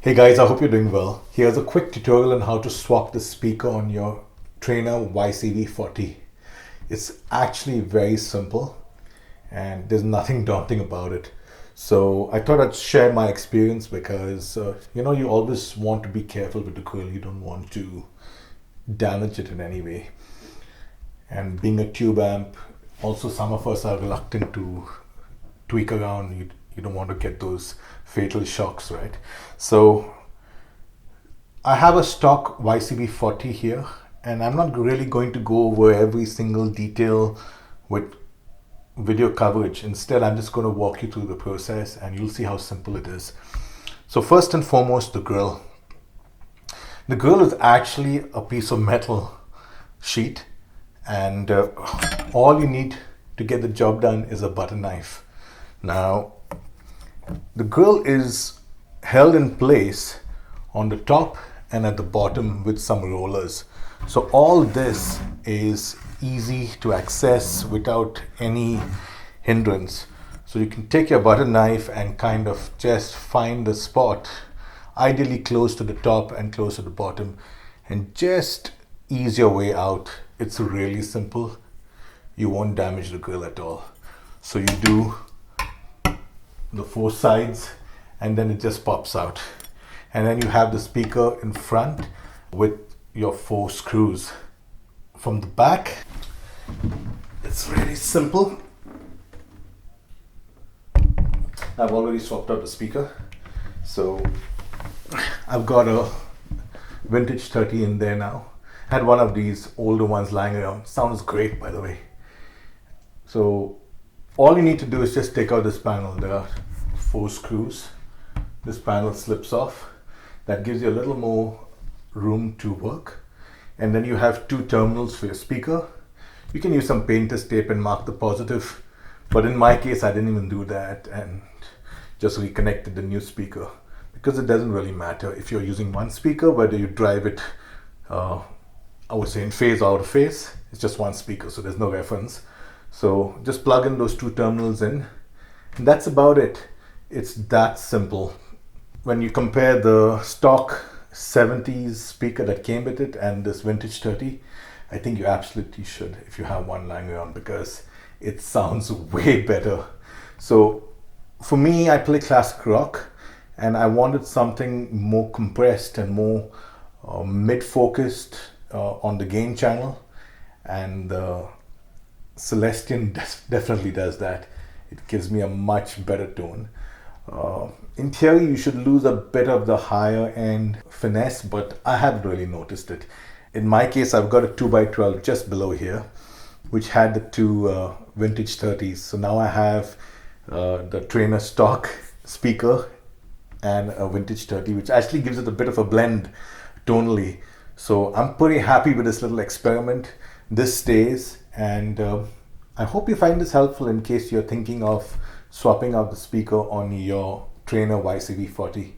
Hey guys, I hope you're doing well. Here's a quick tutorial on how to swap the speaker on your Traynor YCV40. It's actually very simple and there's nothing daunting about it. So I thought I'd share my experience because you always want to be careful with the grill. You don't want to damage it in any way. And being a tube amp, also some of us are reluctant to tweak around. You don't want to get those fatal shocks, right? So I have a stock YCV40 here, and I'm not really going to go over every single detail with video coverage. Instead, I'm just going to walk you through the process and you'll see how simple it is. So first and foremost, the grill. The grill is actually a piece of metal sheet, and all you need to get the job done is a butter knife. Now, the grill is held in place on the top and at the bottom with some rollers. So all this is easy to access without any hindrance. So you can take your butter knife and kind of just find the spot, ideally close to the top and close to the bottom, and just ease your way out. It's really simple. You won't damage the grill at all. So you do the four sides and then it just pops out. And then you have the speaker in front with your four screws. From the back, it's really simple. I've already swapped out the speaker. So I've got a Vintage 30 in there now. Had one of these older ones lying around. Sounds great, by the way. So all you need to do is just take out this panel. There are four screws. This panel slips off. That gives you a little more room to work. And then you have two terminals for your speaker. You can use some painter's tape and mark the positive. But in my case, I didn't even do that and just reconnected the new speaker, because it doesn't really matter if you're using one speaker, whether you drive it, I would say in phase or out of phase. It's just one speaker, so there's no reference. So just plug in those two terminals in, and that's about it. It's that simple. When you compare the stock 70s speaker that came with it and this Vintage 30, I think you absolutely should if you have one lying around, because it sounds way better. So for me, I play classic rock and I wanted something more compressed and more mid-focused on the gain channel, and the Celestion definitely does that. It gives me a much better tone. In theory, you should lose a bit of the higher end finesse, but I haven't really noticed it. In my case, I've got a 2x12 just below here, which had the two Vintage 30s. So now I have the Traynor stock speaker and a Vintage 30, which actually gives it a bit of a blend tonally. So I'm pretty happy with this little experiment. This stays, and I hope you find this helpful in case you're thinking of swapping out the speaker on your Traynor YCV40.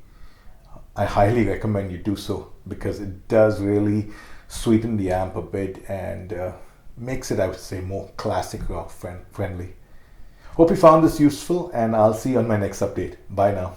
I highly recommend you do so, because it does really sweeten the amp a bit and makes it, I would say, more classic rock friendly. Hope you found this useful, and I'll see you on my next update. Bye now.